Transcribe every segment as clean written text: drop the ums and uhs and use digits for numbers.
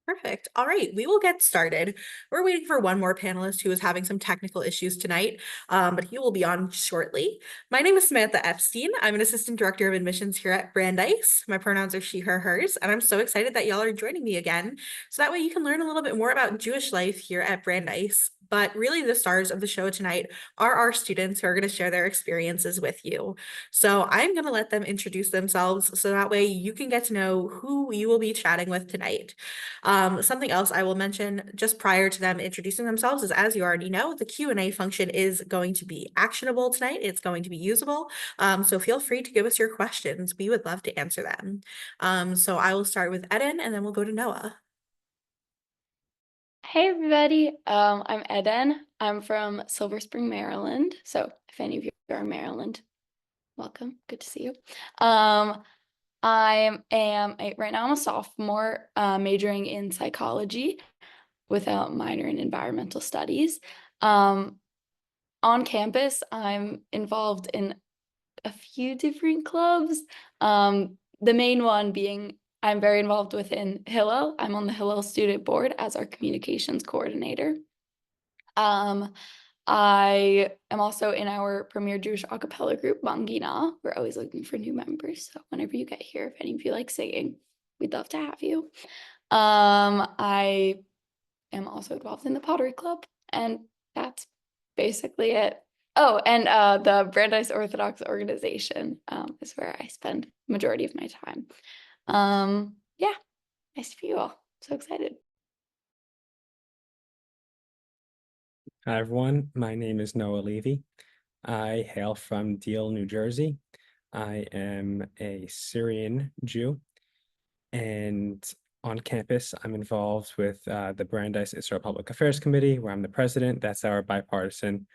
Perfect. All right, we will get started. We're waiting for one more panelist who is having some technical issues tonight, but he will be on shortly. My name is Samantha Epstein. I'm an assistant director of admissions here at Brandeis. My pronouns are she, her, hers, and I'm so excited that y'all are joining me again. So that way you can learn a little bit more about Jewish life here at Brandeis. But really, the stars of the show tonight are our students who are going to share their experiences with you. So I'm going to let them introduce themselves so that way you can get to know who you will be chatting with tonight. Something else I will mention just prior to them introducing themselves is, as you already know, the Q&A function is going to be actionable tonight. It's going to be usable. So feel free to give us your questions. We would love to answer them. So I will start with Eden and then we'll go to Noah. Hey everybody, I'm Eden. I'm from Silver Spring, Maryland. So if any of you are in Maryland, welcome. Good to see you. Right now I'm a sophomore, majoring in psychology with a minor in environmental studies. On campus, I'm involved in a few different clubs. The main one being I'm very involved within Hillel. I'm on the Hillel student board as our communications coordinator. Um, I am also in our premier Jewish a cappella group, Mangina. We're always looking for new members. So whenever you get here, if any of you like singing, we'd love to have you. I am also involved in the pottery club, and that's basically it. Oh, and the Brandeis Orthodox organization is where I spend majority of my time. Yeah, nice to meet you all. So excited. Hi, everyone. My name is Noah Levy. I hail from Deal, New Jersey. I am a Syrian Jew, and on campus, I'm involved with the Brandeis Israel Public Affairs Committee, where I'm the president. That's our bipartisan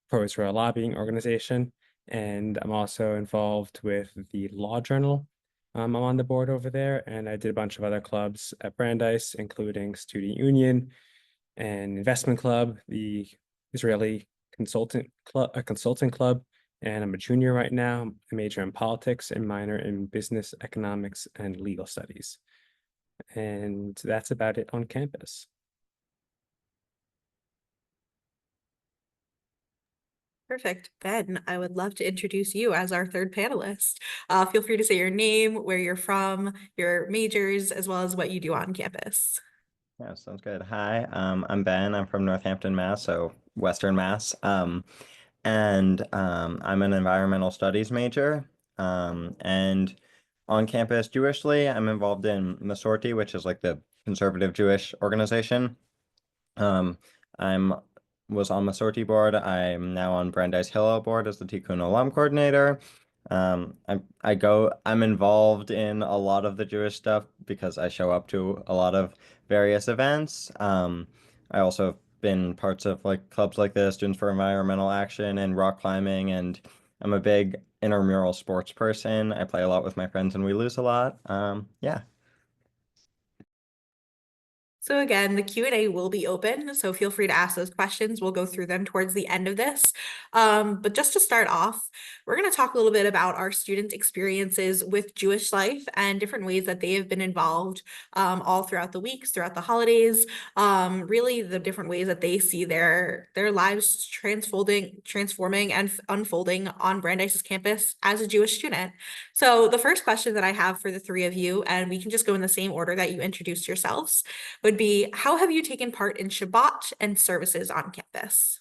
pro-Israel lobbying organization. And I'm also involved with the Law Journal. I'm on the board over there, and I did a bunch of other clubs at Brandeis, including Student Union and Investment Club, the Israeli consulting club, and I'm a junior right now. I major in politics and minor in business, economics, and legal studies. And that's about it on campus. Perfect. Ben, I would love to introduce you as our third panelist. Feel free to say your name, where you're from, your majors, as well as what you do on campus. Yeah, sounds good. Hi, I'm Ben. I'm from Northampton, Mass, so Western Mass. I'm an environmental studies major. And on campus Jewishly, I'm involved in Masorti, which is like the conservative Jewish organization. I'm was on Masorti board. I'm now on Brandeis Hillel board as the Tikkun Olam coordinator. I'm involved in a lot of the Jewish stuff because I show up to a lot of various events. I also have been parts of like clubs like the Students for Environmental Action and rock climbing, and I'm a big intramural sports person. I play a lot with my friends and we lose a lot. Yeah. So again, the Q&A will be open, so feel free to ask those questions. We'll go through them towards the end of this. But just to start off, we're going to talk a little bit about our student experiences with Jewish life and different ways that they have been involved all throughout the weeks, throughout the holidays, really the different ways that they see their lives transforming and unfolding on Brandeis campus as a Jewish student. So the first question that I have for the three of you, and we can just go in the same order that you introduced yourselves, would be, how have you taken part in Shabbat and services on campus?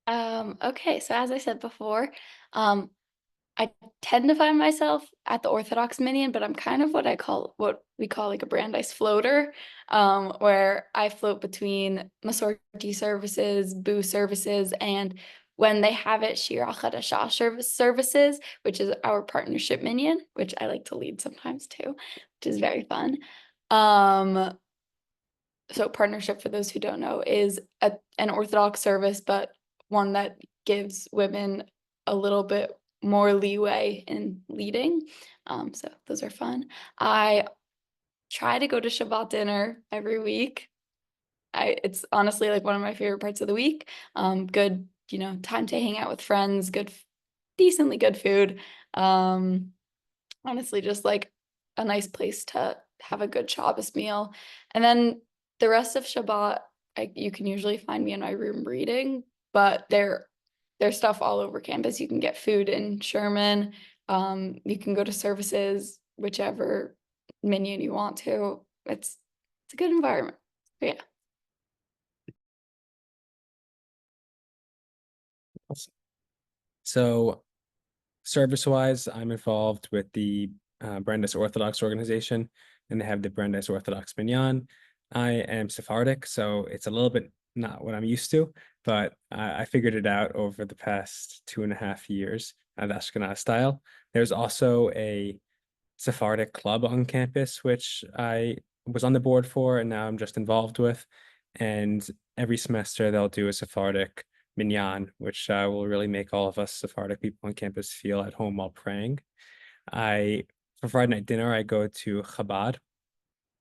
Okay, so as I said before, I tend to find myself at the Orthodox Minyan, but I'm kind of what we call like a Brandeis floater, where I float between Masorti services, Boo services, and when they have it, Shira Chadashah services, which is our partnership Minyan, which I like to lead sometimes too, which is very fun. So partnership, for those who don't know, is an Orthodox service, but one that gives women a little bit more leeway in leading. So those are fun. I try to go to Shabbat dinner every week. It's honestly like one of my favorite parts of the week. Good, time to hang out with friends, decently good food. Honestly, just like a nice place to have a good Shabbos meal. And then the rest of Shabbat, you can usually find me in my room reading, but there's stuff all over campus. You can get food in Sherman. You can go to services, whichever minion you want to. It's a good environment. But yeah. So service-wise, I'm involved with the Brandeis Orthodox organization, and they have the Brandeis Orthodox Minyan. I am Sephardic, so it's a little bit not what I'm used to, but I figured it out over the past 2.5 years, the Ashkenaz style. There's also a Sephardic club on campus, which I was on the board for, and now I'm just involved with. And every semester they'll do a Sephardic minyan, which will really make all of us Sephardic people on campus feel at home while praying. For Friday night dinner, I go to Chabad.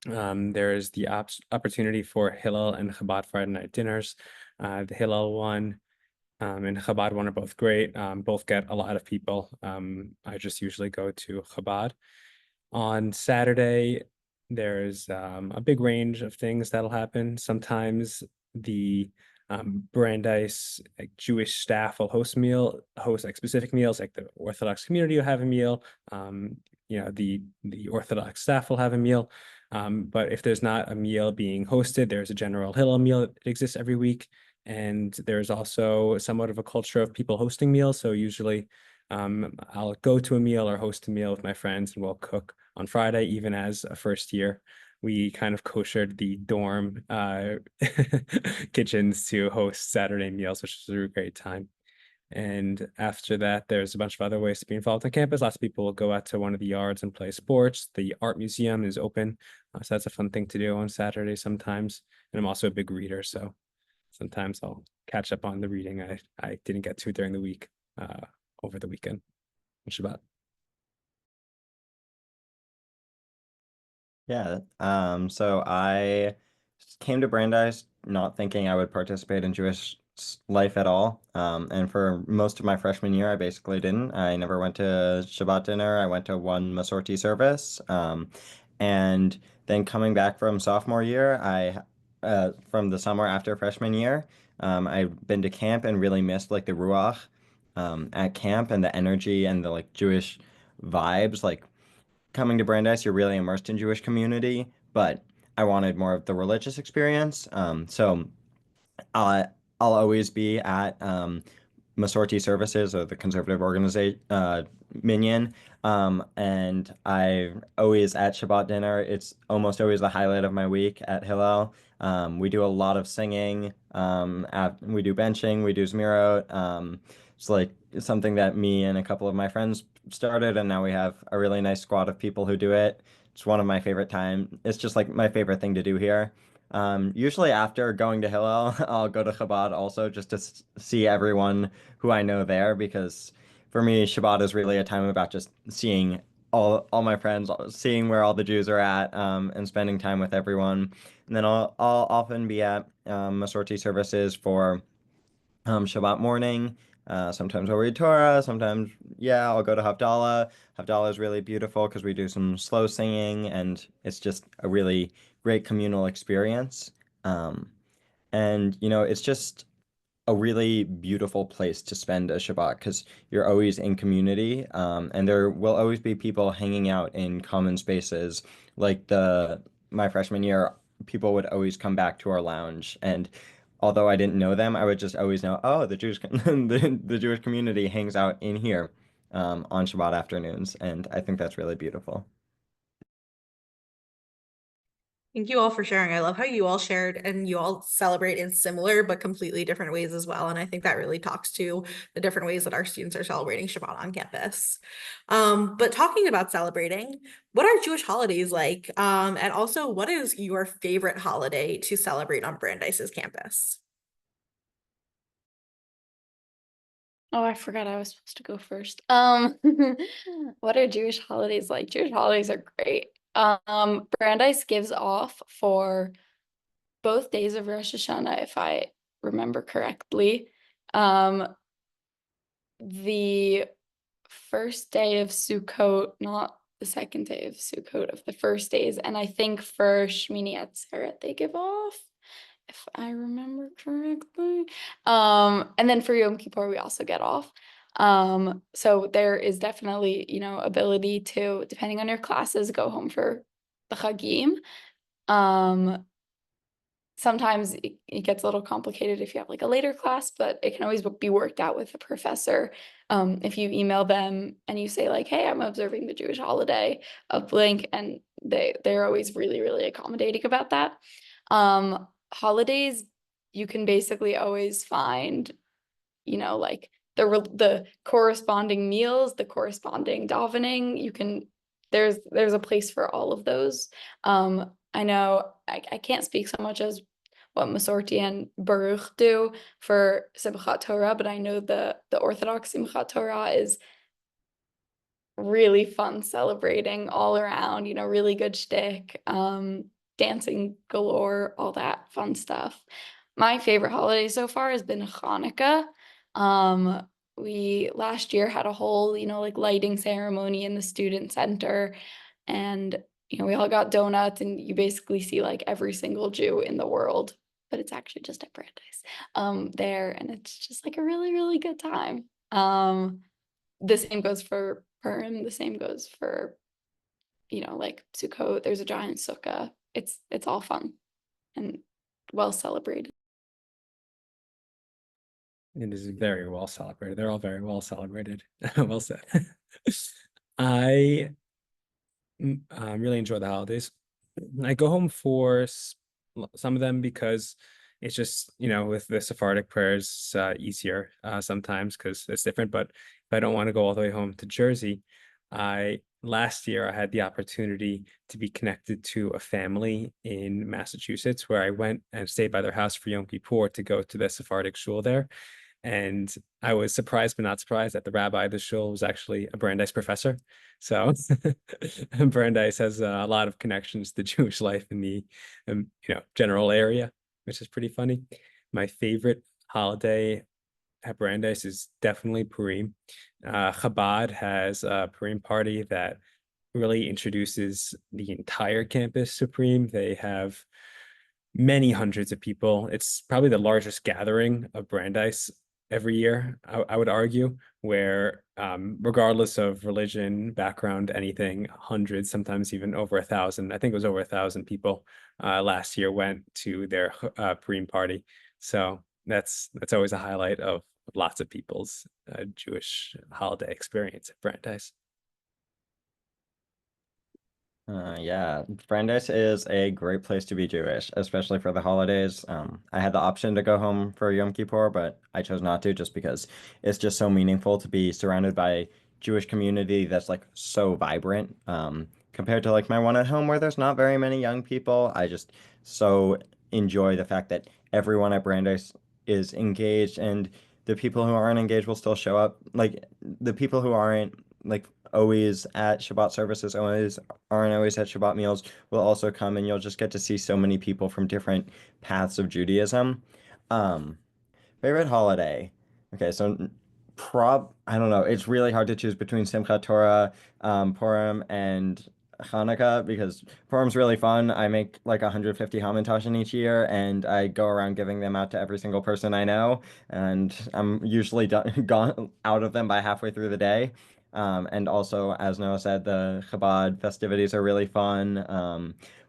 There is the opportunity for Hillel and Chabad Friday night dinners. The Hillel one and Chabad one are both great. Both get a lot of people. I just usually go to Chabad. On Saturday, there's a big range of things that'll happen. Sometimes the Brandeis Jewish staff will host like specific meals, like the Orthodox community will have a meal. The Orthodox staff will have a meal. But if there's not a meal being hosted, there's a general Hillel meal that exists every week. And there's also somewhat of a culture of people hosting meals. So usually I'll go to a meal or host a meal with my friends, and we'll cook on Friday. Even as a first year, we kind of koshered the dorm kitchens to host Saturday meals, which was a great time. And after that, there's a bunch of other ways to be involved on campus. Lots of people will go out to one of the yards and play sports. The art museum is open, so that's a fun thing to do on Saturday sometimes. And I'm also a big reader, so sometimes I'll catch up on the reading I didn't get to during the week over the weekend. What Shabbat? Yeah, so I came to Brandeis not thinking I would participate in Jewish life at all. And for most of my freshman year, I basically didn't. I never went to Shabbat dinner. I went to one Masorti service. And then coming back from sophomore year, from the summer after freshman year, I've been to camp and really missed like the Ruach at camp and the energy and the like Jewish vibes. Like coming to Brandeis, you're really immersed in Jewish community, but I wanted more of the religious experience. So uh, I'll always be at Masorti Services or the conservative organization Minyan. And I always at Shabbat dinner. It's almost always the highlight of my week at Hillel. We do a lot of singing. We do benching. We do Zmirot. It's like something that me and a couple of my friends started, and now we have a really nice squad of people who do it. It's one of my favorite time. It's just like my favorite thing to do here. Usually after going to Hillel, I'll go to Chabad also just to see everyone who I know there, because for me, Shabbat is really a time about just seeing all my friends, seeing where all the Jews are at, and spending time with everyone. And then I'll often be at Masorti services for Shabbat morning. Sometimes I'll read Torah. Sometimes, yeah, I'll go to Havdalah. Havdalah is really beautiful because we do some slow singing, and it's just a really great communal experience. And it's just a really beautiful place to spend a Shabbat because you're always in community, and there will always be people hanging out in common spaces. Like my freshman year, people would always come back to our lounge, and although I didn't know them, I would just always know, oh, the Jewish community hangs out in here on Shabbat afternoons, and I think that's really beautiful. Thank you all for sharing. I love how you all shared and you all celebrate in similar but completely different ways as well. And I think that really talks to the different ways that our students are celebrating Shabbat on campus. But talking about celebrating, what are Jewish holidays like? And also, what is your favorite holiday to celebrate on Brandeis's campus? Oh, I forgot I was supposed to go first. What are Jewish holidays like? Jewish holidays are great. Brandeis gives off for both days of Rosh Hashanah, if I remember correctly. The first day of Sukkot, not the second day of Sukkot of the first days. And I think for Shmini Atzeret they give off, if I remember correctly. And then for Yom Kippur we also get off. So there is definitely, ability to, depending on your classes, go home for the Chagim. Sometimes it gets a little complicated if you have like a later class, but it can always be worked out with the professor. If you email them and you say like, hey, I'm observing the Jewish holiday of blank, and they're always really, really accommodating about that. Holidays, you can basically always find, like the corresponding meals, the corresponding davening. There's a place for all of those. I know I can't speak so much as what Masorti and Baruch do for Simchat Torah, but I know the Orthodox Simchat Torah is really fun, celebrating all around, really good shtick, dancing galore, all that fun stuff. My favorite holiday so far has been Hanukkah. We last year had a whole, like lighting ceremony in the student center, and we all got donuts, and you basically see like every single Jew in the world, but it's actually just at Brandeis, there, and it's just like a really, really good time. The same goes for Purim, the same goes for, like Sukkot. There's a giant sukkah. It's all fun and well celebrated. It is very well celebrated. They're all very well celebrated. Well said. I really enjoy the holidays. I go home for some of them because it's just, with the Sephardic prayers, easier sometimes because it's different. But if I don't want to go all the way home to Jersey, last year I had the opportunity to be connected to a family in Massachusetts where I went and stayed by their house for Yom Kippur to go to the Sephardic shul there. And I was surprised, but not surprised that the rabbi of the shul was actually a Brandeis professor. So Brandeis has a lot of connections to Jewish life in the general area, which is pretty funny. My favorite holiday at Brandeis is definitely Purim. Chabad has a Purim party that really introduces the entire campus to Purim. They have many hundreds of people. It's probably the largest gathering of Brandeis every year, I would argue, where regardless of religion, background, anything, hundreds, sometimes even over 1,000. I think it was over 1,000 people last year went to their Purim party. So that's always a highlight of lots of people's Jewish holiday experience at Brandeis. Yeah, Brandeis is a great place to be Jewish, especially for the holidays. I had the option to go home for Yom Kippur, but I chose not to just because it's just so meaningful to be surrounded by Jewish community that's like so vibrant. Compared to like my one at home where there's not very many young people, I just so enjoy the fact that everyone at Brandeis is engaged and the people who aren't engaged will still show up. Like the people who aren't like always at Shabbat services, always aren't always at Shabbat meals, will also come, and you'll just get to see so many people from different paths of Judaism. Um, Favorite holiday. Okay, so I don't know. It's really hard to choose between Simchat Torah, Purim, and Hanukkah because Purim's really fun. I make like 150 hamantaschen each year, and I go around giving them out to every single person I know, and I'm usually done, gone out of them by halfway through the day. And also, as Noah said, the Chabad festivities are really fun.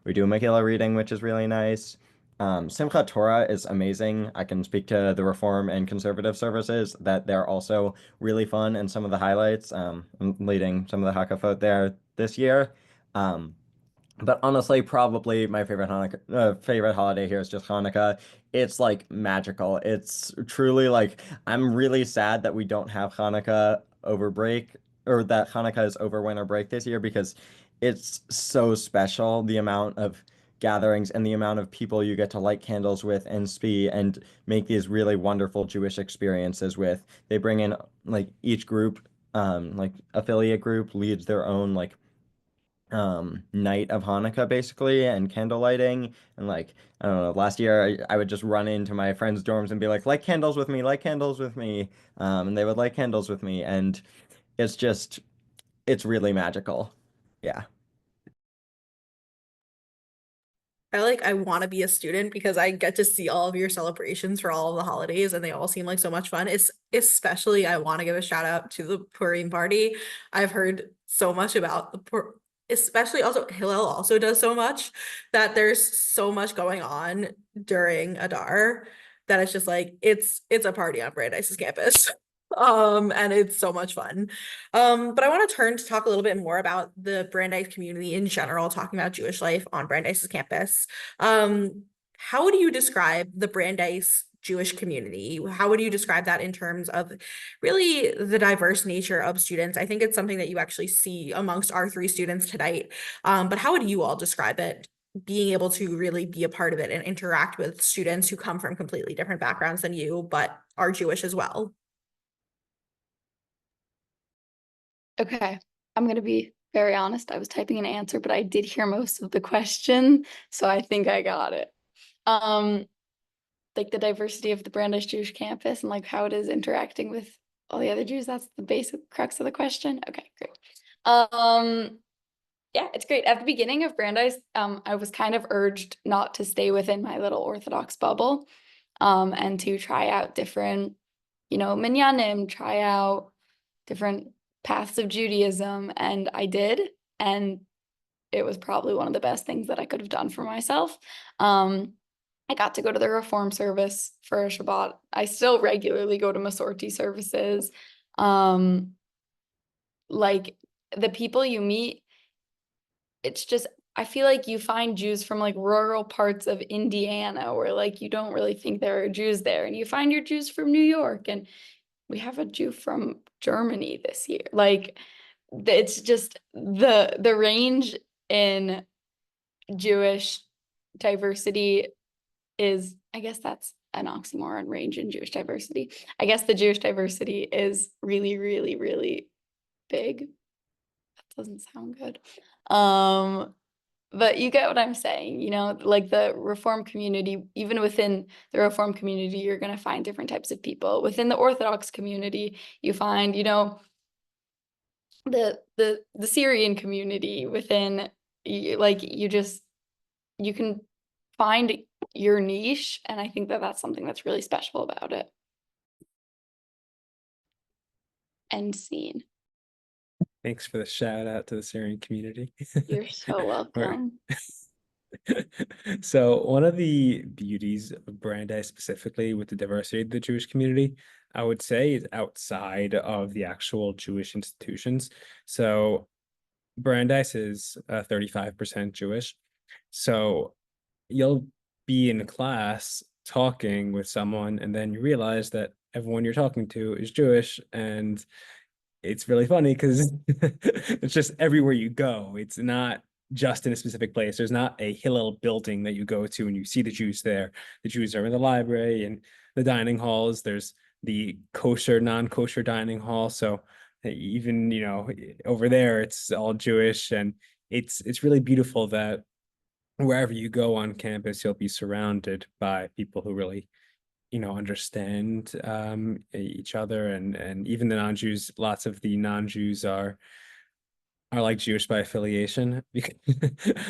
We do Megillah reading, which is really nice. Simchat Torah is amazing. I can speak to the Reform and Conservative services that they're also really fun and some of the highlights. I'm leading some of the Hakafot there this year. Um, but honestly, probably my favorite holiday here is just Hanukkah. It's like magical. It's truly like I'm really sad that we don't have Hanukkah over break or that Hanukkah is over winter break this year because it's so special the amount of gatherings and the amount of people you get to light candles with and and make these really wonderful Jewish experiences with. They bring in like each group, like affiliate group leads their own like night of Hanukkah basically and candle lighting and like I don't know last year I would just run into my friends' dorms and be like light candles with me, light candles with me, and they would light candles with me and it's just it's really magical. Yeah. I want to be a student because I get to see all of your celebrations for all of the holidays and they all seem like so much fun. It's especially I want to give a shout out to the Purim party. I've heard so much about especially also Hillel also does so much that there's so much going on during Adar that it's just like it's a party on Brandeis's campus. And it's so much fun. But I want to turn to talk a little bit more about the Brandeis community in general, talking about Jewish life on Brandeis's campus. How would you describe the Brandeis Jewish community? How would you describe that in terms of really the diverse nature of students? I think it's something that you actually see amongst our three students tonight. But how would you all describe it? Being able to really be a part of it and interact with students who come from completely different backgrounds than you, but are Jewish as well. Okay, I'm gonna be very honest. I was typing an answer, but I did hear most of the question, so I think I got it. Like the diversity of the Brandeis Jewish campus and like how it is interacting with all the other Jews. That's the basic crux of the question. Okay, great. Yeah, it's great. At the beginning of Brandeis, I was kind of urged not to stay within my little Orthodox bubble, and to try out different, minyanim, try out different paths of Judaism, and I did, and it was probably one of the best things that I could have done for myself. I got to go to the Reform service for Shabbat. I still regularly go to Masorti services. Like the people you meet, it's just I feel like you find Jews from like rural parts of Indiana where like you don't really think there are Jews there, and you find your Jews from New York, and we have a Jew from Germany this year. Like it's just the range in Jewish diversity is, I guess that's an oxymoron, range in Jewish diversity. I guess the Jewish diversity is really, really, really big. That doesn't sound good. But you get what I'm saying, like the Reform community, even within the Reform community, you're going to find different types of people. Within the Orthodox community, you find, the Syrian community within, like you can find your niche, and I think that that's something that's really special about it. End scene. Thanks for the shout out to the Syrian community. You're so welcome. So one of the beauties of Brandeis specifically with the diversity of the Jewish community, I would say, is outside of the actual Jewish institutions. So Brandeis is 35% Jewish. So you'll be in class talking with someone, and then you realize that everyone you're talking to is Jewish, and it's really funny because it's just everywhere you go. It's not just in a specific place. There's not a Hillel building that you go to and you see the Jews there. The Jews are in the library and the dining halls. There's the kosher, non-kosher dining hall. So even, over there, it's all Jewish, and it's really beautiful that wherever you go on campus, you'll be surrounded by people who really understand each other, and even the non-Jews. Lots of the non-Jews are like Jewish by affiliation.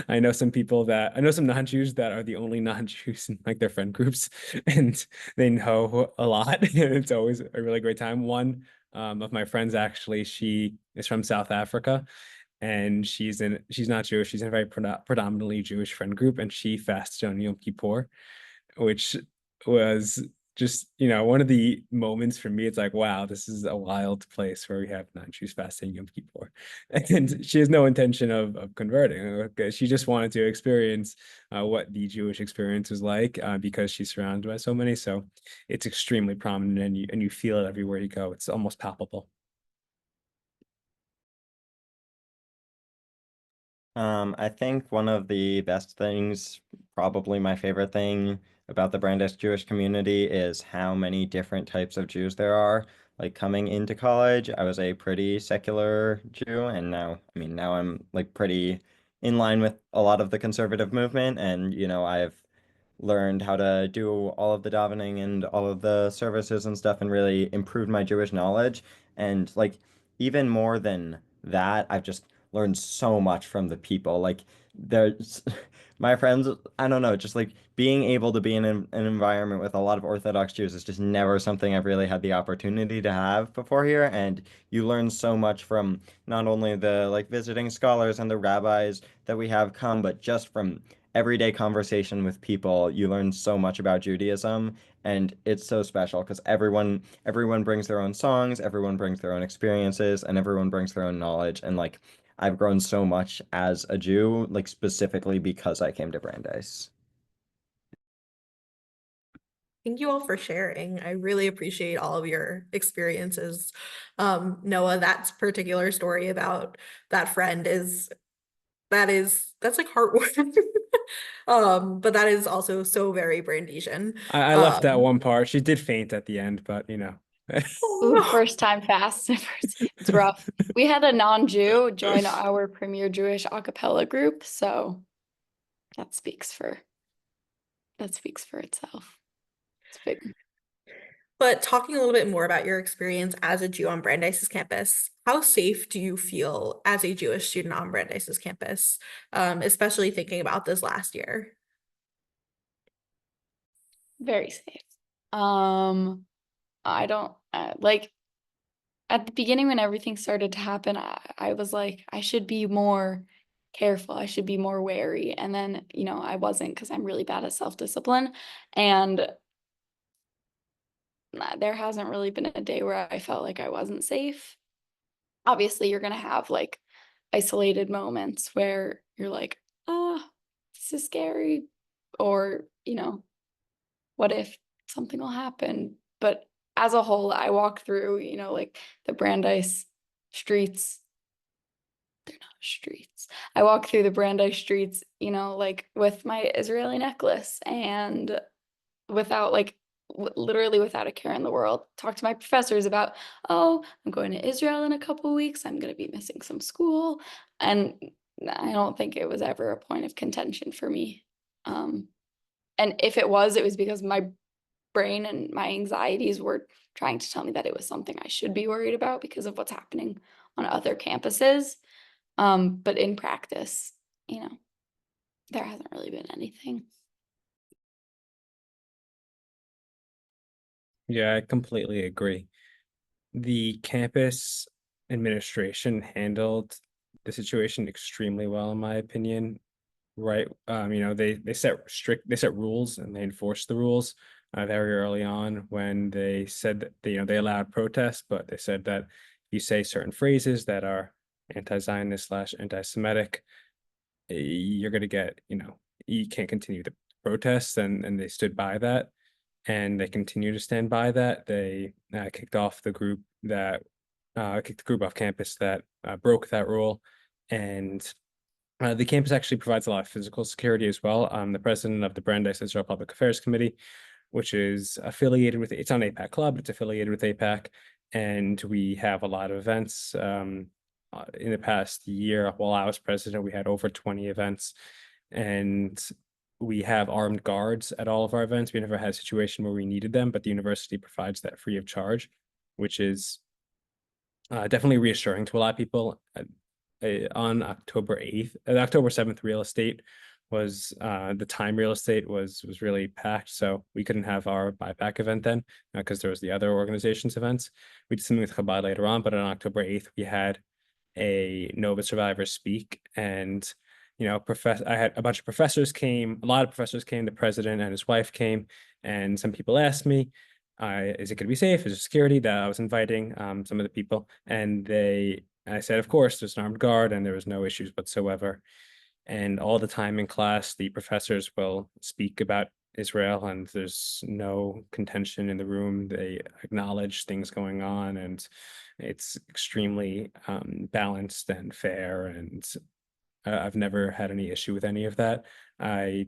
I know some non-Jews that are the only non-Jews in like their friend groups, and they know a lot. It's always a really great time. One of my friends, actually, she is from South Africa, and she's not Jewish. She's in a very predominantly Jewish friend group, and she fasts on Yom Kippur, which was just one of the moments for me. It's like, wow, this is a wild place where we have non-Jews fasting Yom Kippur, and she has no intention of converting. Okay, she just wanted to experience what the Jewish experience is like, because she's surrounded by so many. So it's extremely prominent, and you feel it everywhere you go. It's almost palpable. I think one of the best things, probably my favorite thing about the Brandeis Jewish community is how many different types of Jews there are. Like coming into college, I was a pretty secular Jew, and now I'm like pretty in line with a lot of the conservative movement, and I've learned how to do all of the davening and all of the services and stuff and really improved my Jewish knowledge. And like even more than that, I've just learn so much from the people. Like there's my friends, I don't know, just like being able to be in an environment with a lot of Orthodox Jews is just never something I've really had the opportunity to have before here. And you learn so much from not only the like visiting scholars and the rabbis that we have come, but just from everyday conversation with people. You learn so much about Judaism, and it's so special because everyone brings their own songs, everyone brings their own experiences, and everyone brings their own knowledge. And like I've grown so much as a Jew, like specifically because I came to Brandeis. Thank you all for sharing. I really appreciate all of your experiences. Noah, that particular story about that friend that's like heartwarming. But that is also so very Brandesian. I left that one part. She did faint at the end, but you know. Ooh, Oh, first time fast. It's rough. We had a non-Jew join our premier Jewish a cappella group, so that speaks for itself. It's big. but talking a little bit more about your experience as a Jew on Brandeis's campus, how safe do you feel as a Jewish student on Brandeis's campus, especially thinking about this last year? Very safe. I don't like at the beginning when everything started to happen, I was like, I should be more careful. I should be more wary. And then, I wasn't because I'm really bad at self-discipline. And there hasn't really been a day where I felt like I wasn't safe. Obviously, you're going to have like isolated moments where you're like, oh, this is scary. Or, what if something will happen? But as a whole, I walk through, like the Brandeis streets. They're not streets. I walk through the Brandeis streets, like with my Israeli necklace and without like literally without a care in the world. Talk to my professors about, oh, I'm going to Israel in a couple of weeks. I'm going to be missing some school. And I don't think it was ever a point of contention for me. And if it was because my brain and my anxieties were trying to tell me that it was something I should be worried about because of what's happening on other campuses. But in practice, there hasn't really been anything. Yeah, I completely agree. The campus administration handled the situation extremely well, in my opinion. Right. They set rules and they enforced the rules very early on when they said that they allowed protests, but they said that if you say certain phrases that are anti-Zionist slash anti-Semitic, you're gonna get, you can't continue the protests, and they stood by that, and they continue to stand by that. They kicked the group off campus that broke that rule, and the campus actually provides a lot of physical security as well. I'm the president of the Brandeis Israel Public Affairs Committee, which is affiliated with, it's on APAC Club, it's affiliated with APAC, and we have a lot of events. In the past year, while I was president, we had over 20 events, and we have armed guards at all of our events. We never had a situation where we needed them, but the university provides that free of charge, which is definitely reassuring to a lot of people. On October 8th, October 7th, real estate was the time real estate was really packed, so we couldn't have our buyback event then because there was the other organization's events. We did something with Chabad later on, but on October 8th, we had a Nova survivor speak, and I had a bunch of professors came, a lot of professors came, the president and his wife came, and some people asked me, is it going to be safe? Is there security? That I was inviting some of the people, and I said, of course, there's an armed guard, and there was no issues whatsoever. And all the time in class, the professors will speak about Israel, and there's no contention in the room. They acknowledge things going on, and it's extremely balanced and fair. And I've never had any issue with any of that. I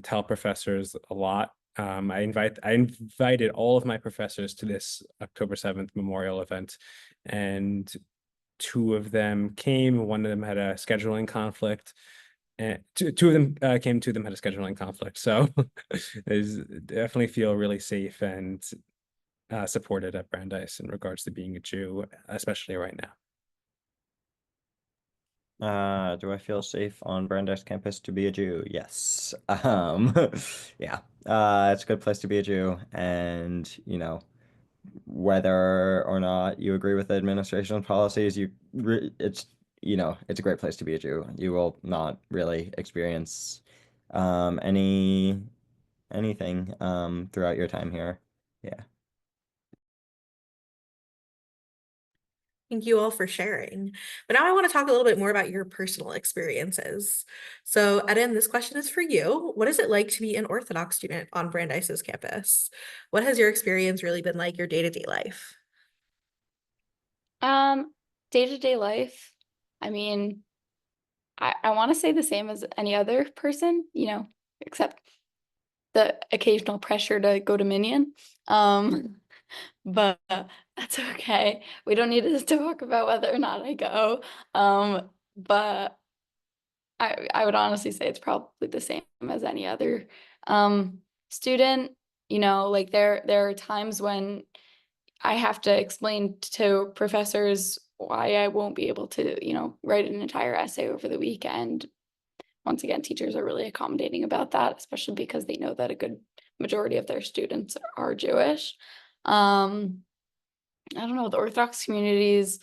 tell professors a lot. I invited all of my professors to this October 7th memorial event, and two of them came. One of them had a scheduling conflict, and two of them came. Two of them had a scheduling conflict. So there's definitely feel really safe and supported at Brandeis in regards to being a Jew, especially right now. Do I feel safe on Brandeis campus to be a Jew? Yes. Yeah. It's a good place to be a Jew, and whether or not you agree with the administration's policies, it's it's a great place to be a Jew. You will not really experience anything throughout your time here. Yeah. Thank you all for sharing. But now I want to talk a little bit more about your personal experiences. So, Eden, this question is for you. What is it like to be an Orthodox student on Brandeis's campus? What has your experience really been like, your day-to-day life? Day-to-day life, I mean, I want to say the same as any other person, except the occasional pressure to go to Minion. But that's okay. We don't need to talk about whether or not I go. But I would honestly say it's probably the same as any other student. Like there are times when I have to explain to professors why I won't be able to, write an entire essay over the weekend. Once again, teachers are really accommodating about that, especially because they know that a good majority of their students are Jewish. I don't know, the Orthodox community is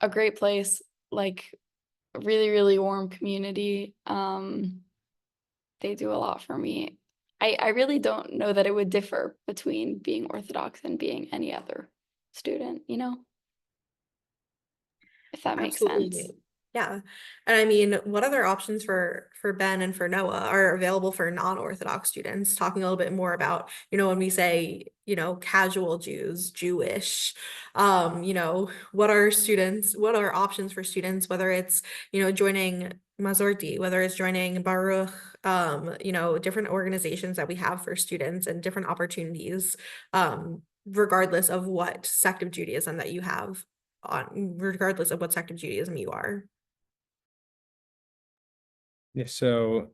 a great place, like a really, really warm community. They do a lot for me. I really don't know that it would differ between being Orthodox and being any other student, if that makes sense. Absolutely. Yeah. And I mean, what other options for Ben and for Noah are available for non-Orthodox students? Talking a little bit more about, when we say, casual Jews, Jewish, what are options for students, whether it's, joining Mazorti, whether it's joining Baruch, different organizations that we have for students and different opportunities, regardless of what sect of Judaism that you have on, regardless of what sect of Judaism you are. Yeah, so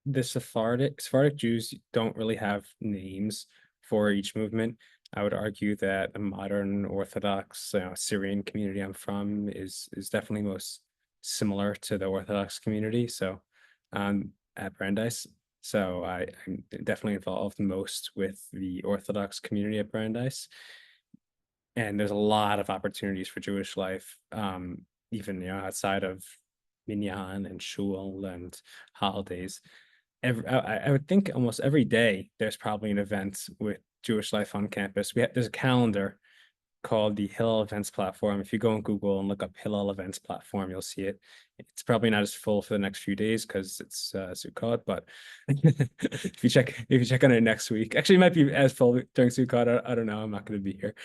the Sephardic Jews don't really have names for each movement. I would argue that the modern Orthodox Syrian community I'm from is definitely most similar to the Orthodox community. So at Brandeis. So I'm definitely involved most with the Orthodox community at Brandeis. And there's a lot of opportunities for Jewish life, even outside of minyan and shul and holidays. I would think almost every day there's probably an event with Jewish life on campus. There's a calendar called the Hillel Events Platform. If you go on Google and look up Hillel Events Platform, you'll see it. It's probably not as full for the next few days because it's Sukkot, but if you check on it next week, actually it might be as full during Sukkot. I don't know. I'm not going to be here.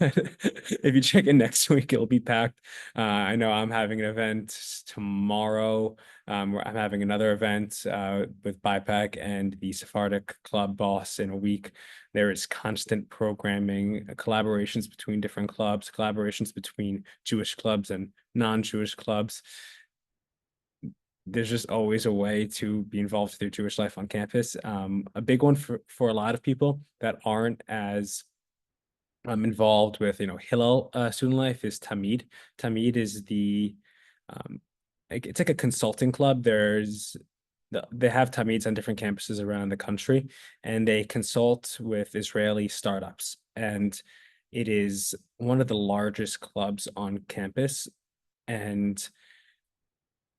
If you check in next week, it'll be packed. I know I'm having an event tomorrow. Where I'm having another event with BIPAC and the Sephardic Club Boss in a week. There is constant programming, collaborations between different clubs, collaborations between Jewish clubs and non-Jewish clubs. There's just always a way to be involved with your Jewish life on campus. A big one for a lot of people that aren't as involved with Hillel student life is Tamid. Tamid is it's like a consulting club. They have Tamids on different campuses around the country, and they consult with Israeli startups. And it is one of the largest clubs on campus. And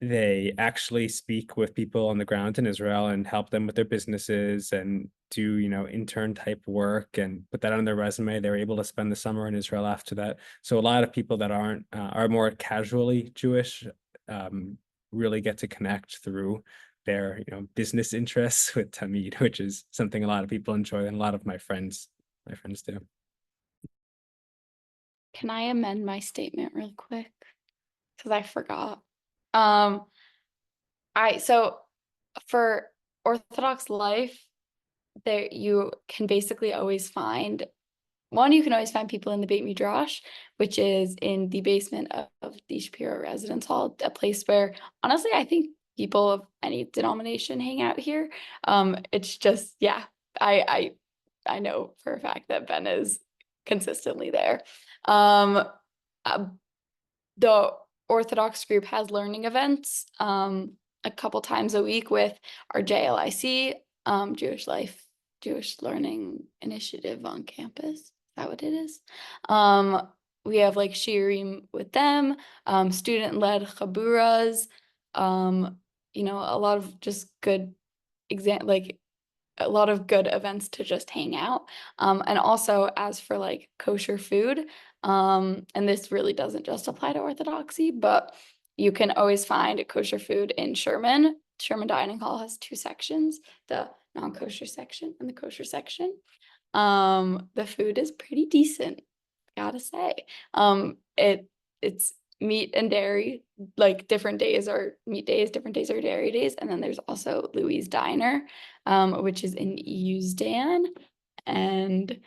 they actually speak with people on the ground in Israel and help them with their businesses and do, intern type work and put that on their resume. They're able to spend the summer in Israel after that. So a lot of people that are more casually Jewish really get to connect through their, business interests with Tamid, which is something a lot of people enjoy and a lot of my friends do. Can I amend my statement real quick? Because I forgot. Um, so for Orthodox life, there you can basically always find you can always find people in the Beit Midrash, which is in the basement of the Shapiro Residence Hall, a place where honestly I think people of any denomination hang out here. It's just I know for a fact that Ben is consistently there. The Orthodox group has learning events a couple times a week with our JLIC, Jewish Life, Jewish Learning Initiative on campus. Is that what it is? We have like shiurim with them, student-led chaburas, a lot of just good a lot of good events to just hang out. And also as for like kosher food, and this really doesn't just apply to Orthodoxy, but you can always find kosher food in Sherman. Sherman Dining Hall has two sections, the non-kosher section and the kosher section. The food is pretty decent, gotta say. It's meat and dairy, like different days are meat days, different days are dairy days. And then there's also Louis' Diner, which is in Usedan. And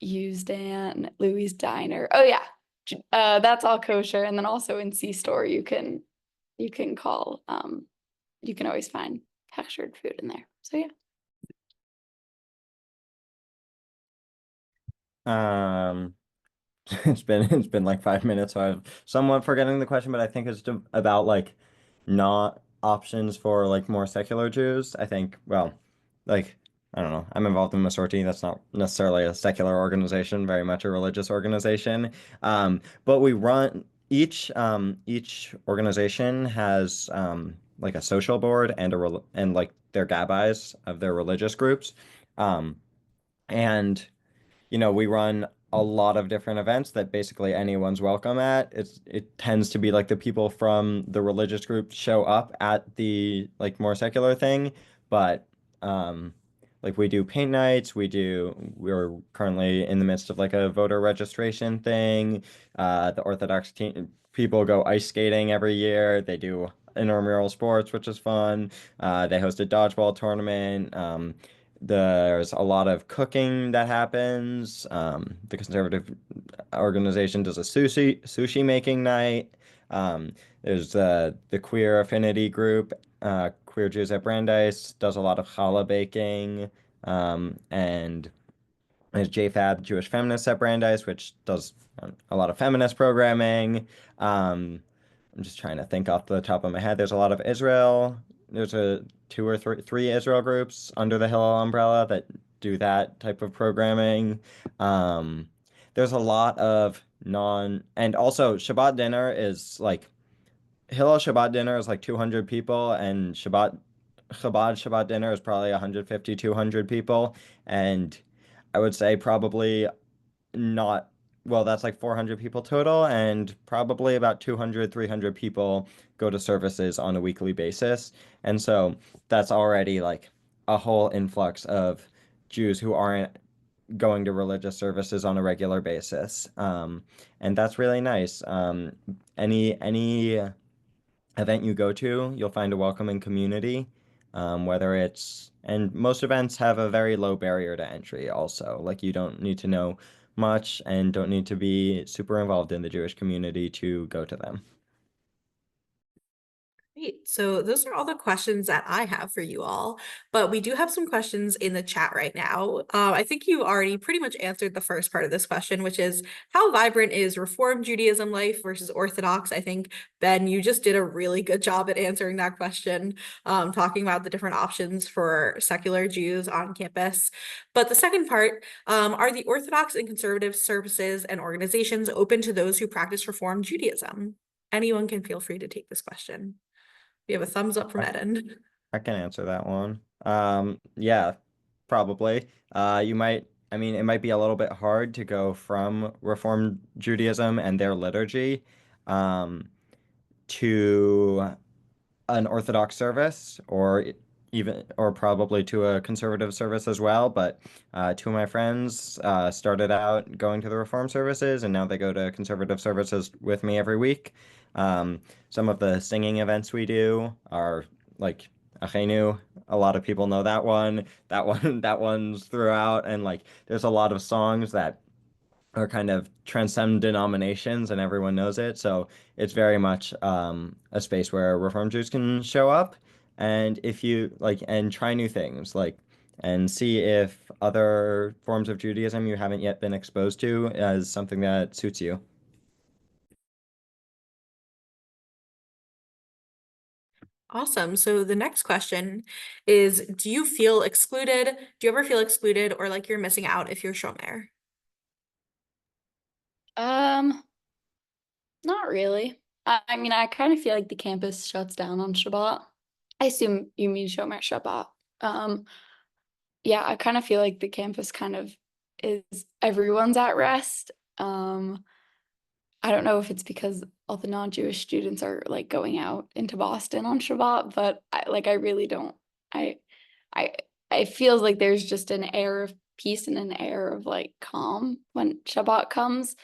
Louis' Diner. Oh yeah. That's all kosher. And then also in C-Store you can call you can always find textured food in there. So yeah. It's been like 5 minutes, so I'm somewhat forgetting the question, but I think it's about like not options for like more secular Jews. I think, well, like I don't know. I'm involved in Masorti. That's not necessarily a secular organization, very much a religious organization. But we run each organization has like a social board and and like their gabbis of their religious groups. Um, and we run a lot of different events that basically anyone's welcome at. It tends to be like the people from the religious group show up at the like more secular thing, but um like we do paint nights, we're currently in the midst of like a voter registration thing. The Orthodox team people go ice skating every year. They do intramural sports, which is fun. They host a dodgeball tournament. There's a lot of cooking that happens. The conservative organization does a sushi making night. There's the queer affinity group, Queer Jews at Brandeis, does a lot of challah baking. And there's JFAB, Jewish Feminists at Brandeis, which does a lot of feminist programming. Um, I'm just trying to think off the top of my head. There's a lot of Israel. There's a two or three Israel groups under the Hillel umbrella that do that type of programming. Um, there's a lot of and also Shabbat dinner is like Hillel Shabbat dinner is like 200 people, and Chabad Shabbat dinner is probably 150, 200 people. And I would say probably not, well, that's like 400 people total, and probably about 200, 300 people go to services on a weekly basis. And so that's already like a whole influx of Jews who aren't going to religious services on a regular basis. And that's really nice. Any event you go to, you'll find a welcoming community. And most events have a very low barrier to entry also. Like you don't need to know much and don't need to be super involved in the Jewish community to go to them. Great. So those are all the questions that I have for you all, but we do have some questions in the chat right now. I think you already pretty much answered the first part of this question, which is how vibrant is Reform Judaism life versus Orthodox? I think, Ben, you just did a really good job at answering that question, talking about the different options for secular Jews on campus. But the second part, are the Orthodox and conservative services and organizations open to those who practice Reform Judaism? Anyone can feel free to take this question. We have a thumbs up from Eden. I can answer that one. Yeah, probably. I mean, it might be a little bit hard to go from Reform Judaism and their liturgy, um, to an Orthodox service, or probably to a conservative service as well. But two of my friends started out going to the Reform services, and now they go to conservative services with me every week. Some of the singing events we do are like Achenu. A lot of people know that one. That one's throughout, and like there's a lot of songs that are kind of transcend denominations and everyone knows it. So it's very much a space where Reform Jews can show up, and if you like, and try new things, like, and see if other forms of Judaism you haven't yet been exposed to as something that suits you. Awesome. So the next question is, do you feel excluded? Do you ever feel excluded or like you're missing out if you're Shomer? Um, Not really. I mean, I kind of feel like the campus shuts down on Shabbat. I assume you mean Shomer Shabbat. Um, yeah, I kind of feel like the campus kind of is everyone's at rest. I don't know if it's because all the non-Jewish students are like going out into Boston on Shabbat, but I really don't. I I it feels like there's just an air of peace and an air of like calm when Shabbat comes.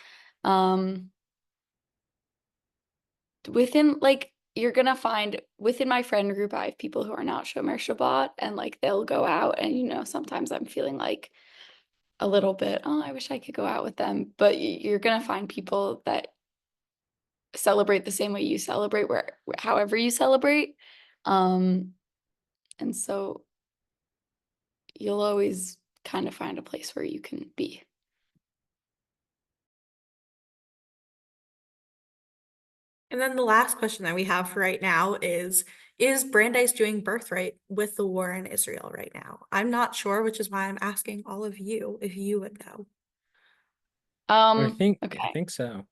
Um, Within like you're gonna find within my friend group, I have people who are not Shomer Shabbat and like they'll go out and sometimes I'm feeling like a little bit, oh, I wish I could go out with them. But you're gonna find people that celebrate the same way you celebrate, where however you celebrate. Um, and so you'll always kind of find a place where you can be. And then the last question that we have for right now is Brandeis doing birthright with the war in Israel right now? I'm not sure, which is why I'm asking all of you if you would know. I think Okay. I think so.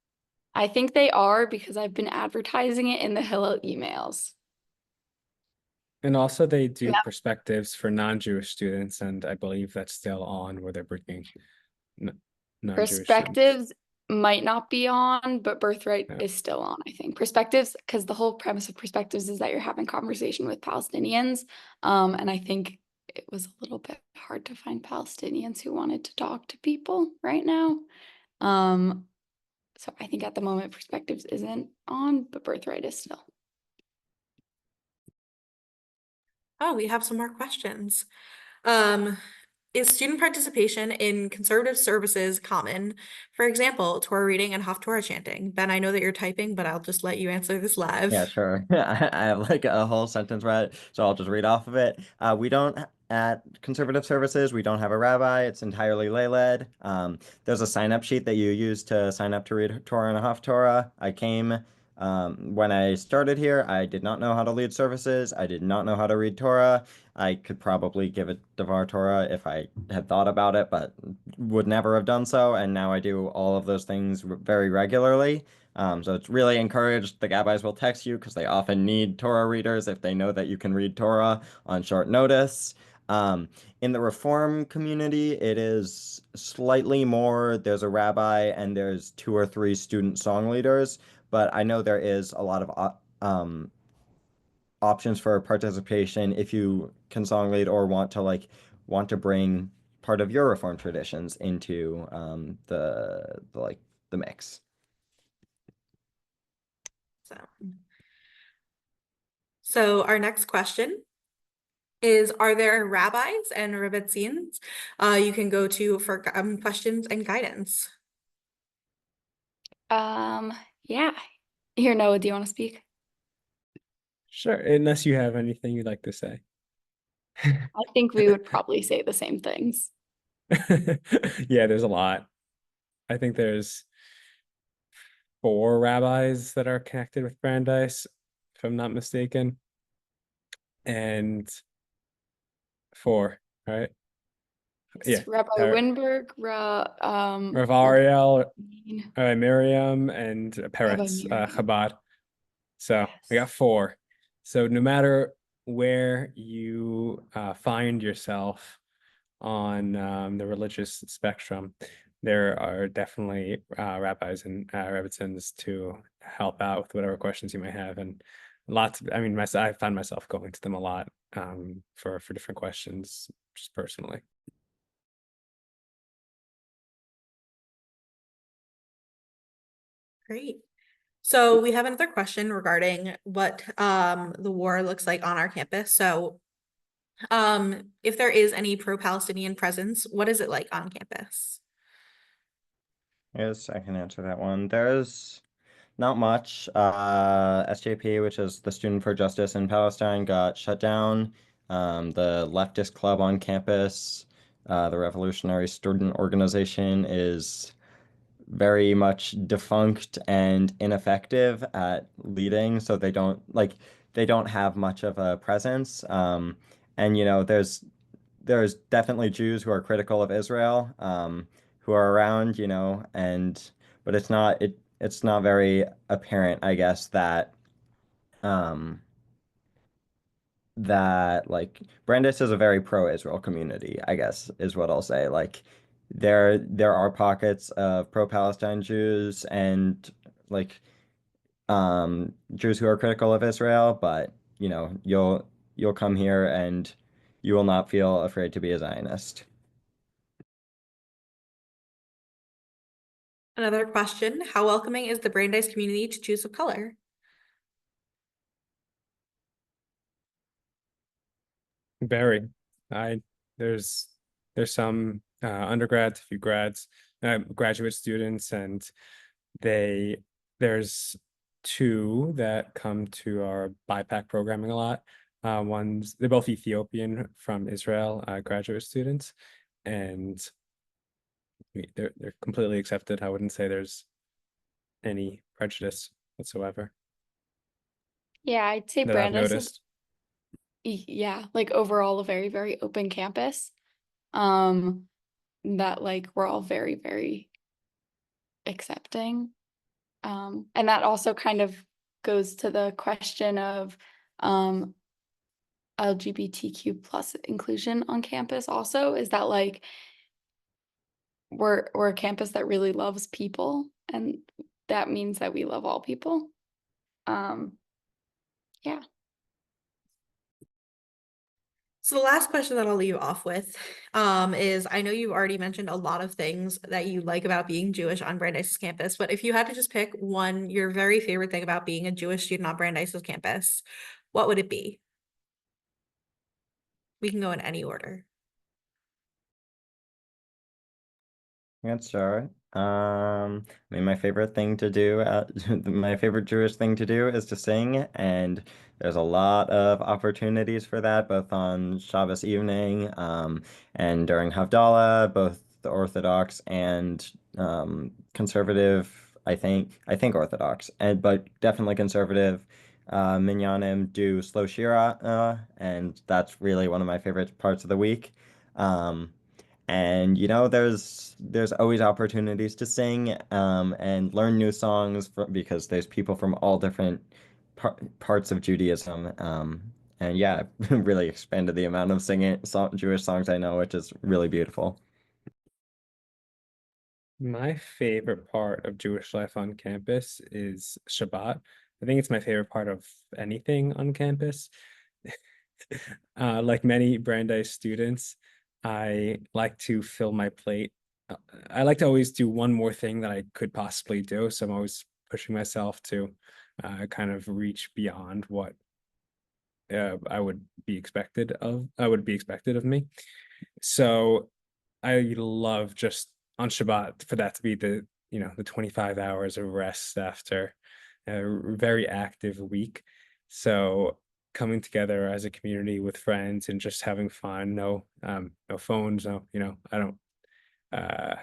I think they are because I've been advertising it in the Hillel emails. And also they do Yeah. perspectives for non-Jewish students, and I believe that's still on where they're bringing non-Jewish students. Perspectives might not be on, but Birthright Yeah. is still on, I think. Perspectives, because the whole premise of Perspectives is that you're having conversation with Palestinians. And I think it was a little bit hard to find Palestinians who wanted to talk to people right now. So I think at the moment Perspectives isn't on, but Birthright is still. Oh, we have some more questions. Um, is student participation in conservative services common? For example, Torah reading and Haftorah chanting. Ben, I know that you're typing, but I'll just let you answer this Yeah, live. sure. I have like a whole sentence read, so I'll just read off of it. We don't at Conservative Services, we don't have a rabbi. It's entirely lay-led. There's a sign-up sheet that you use to sign up to read Torah and Haftorah. I came when I started here, I did not know how to lead services. I did not know how to read Torah. I could probably give it Devar Torah if I had thought about it, but would never have done so. And now I do all of those things very regularly. So it's really encouraged. The rabbis will text you because they often need Torah readers if they know that you can read Torah on short notice. In the Reform community, it is slightly more. There's a rabbi and there's 2 or 3 student song leaders, but I know there is a lot of options for participation if you can song lead or want to bring part of your Reform traditions into the mix. So, so our next question is, are there rabbis and rebbetzins you can go to for questions and guidance? Yeah. Here, Noah, do you want to speak? Sure, unless you have anything you'd like to say. I think we would probably say the same things. Yeah, there's a lot. I think there's 4 rabbis that are connected with Brandeis, if I'm not mistaken. And 4, right? Yeah. It's Rabbi Winberg, Rav Rabbi Ariel, Dean, Miriam, and Rabbi Peretz, Miriam. Chabad. So we got Yes. 4. So no matter where you find yourself on the religious spectrum, there are definitely rabbis and rebbitzins to help out with whatever questions you might have, and lots of, I mean, I find myself going to them a lot for different questions, just personally. Great. So we have another question regarding what the war looks like on our campus. So if there is any pro-Palestinian presence, what is it like on campus? Yes, I can answer that one. There's not much. SJP, which is the Student for Justice in Palestine, got shut down. The leftist club on campus, the Revolutionary Student Organization, is very much defunct and ineffective at leading, so they don't have much of a presence. And there's definitely Jews who are critical of Israel, who are around, and but it's not very apparent, I guess, um, that like Brandeis is a very pro-Israel community, I guess, is what I'll say. Like there are pockets of pro-Palestine Jews and like Jews who are critical of Israel, but you'll come here and you will not feel afraid to be a Zionist. Another question, how welcoming is the Brandeis community to Jews of color? Very. I there's some undergrads, a few graduate students, and they there's two that come to our BIPAC programming a lot. They're both Ethiopian from Israel, graduate students, and they're completely accepted. I wouldn't say there's any prejudice whatsoever Yeah, I'd say that I've Brandeis is, noticed. yeah, like overall a very, very open campus. Um, that like we're all very, very accepting. And that also kind of goes to the question of um LGBTQ plus inclusion on campus also. Is that like we're a campus that really loves people, and that means that we love all people. Um, yeah. So the last question that I'll leave off with is I know you've already mentioned a lot of things that you like about being Jewish on Brandeis campus, but if you had to just pick one, your very favorite thing about being a Jewish student on Brandeis campus, what would it be? We can go in any order. Let's start. I mean, my favorite thing to do, my favorite Jewish thing to do is to sing, and there's a lot of opportunities for that, both on Shabbos evening, and during Havdalah, both the Orthodox and conservative. I think Orthodox, but definitely conservative. Minyanim do slow shira, and that's really one of my favorite parts of the week. Um, and there's always opportunities to sing and learn new songs because there's people from all different parts of Judaism. And yeah, I've really expanded the amount of Jewish songs I know, which is really beautiful. My favorite part of Jewish life on campus is Shabbat. I think it's my favorite part of anything on campus. Like many Brandeis students, I like to fill my plate. I like to always do one more thing that I could possibly do. So I'm always pushing myself to kind of reach beyond what I would be expected of me. So I love just on Shabbat for that to be the 25 hours of rest after a very active week. So coming together as a community with friends and just having fun, no phones, I don't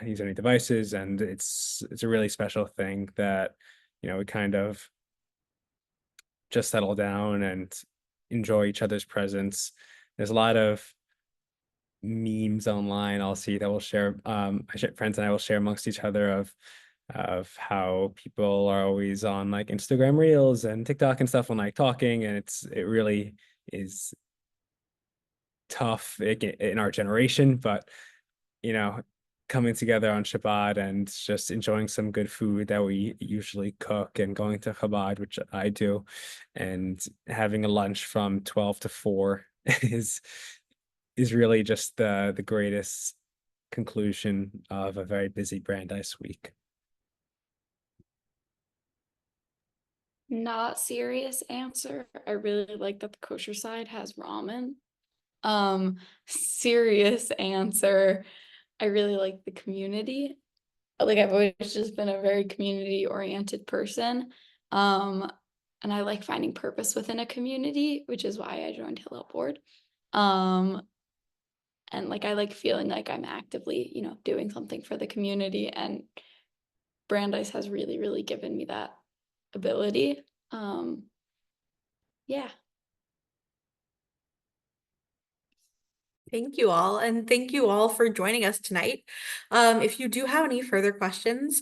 use any devices, and it's a really special thing that we kind of just settle down and enjoy each other's presence. There's a lot of memes online I'll see that will share friends and I will share amongst each other of how people are always on like Instagram Reels and TikTok and stuff when like talking, and it really is tough in our generation, but you know coming together on Shabbat and just enjoying some good food that we usually cook and going to Chabad, which I do, and having a lunch from 12 to 4 is is really just the greatest conclusion of a very busy Brandeis week. Not serious answer. I really like that the kosher side has ramen. Serious answer. I really like the community. Like I've always just been a very community oriented person. Um, and I like finding purpose within a community, which is why I joined Hillel Board. Um, and like I like feeling like I'm actively, doing something for the community and Brandeis has really, really given me that ability. Yeah. Thank you all, and thank you all for joining us tonight. If you do have any further questions,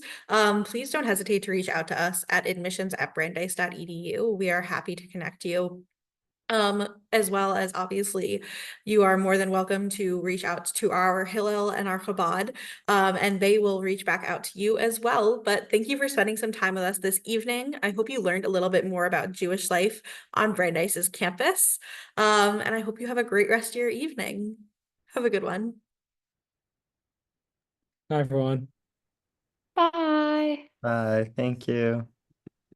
please don't hesitate to reach out to us at admissions@brandeis.edu. We are happy to connect you. As well as obviously, you are more than welcome to reach out to our Hillel and our Chabad, and they will reach back out to you as well. But thank you for spending some time with us this evening. I hope you learned a little bit more about Jewish life on Brandeis's campus, and I hope you have a great rest of your evening. Have a good one. Hi, everyone. Bye. Bye. Thank you.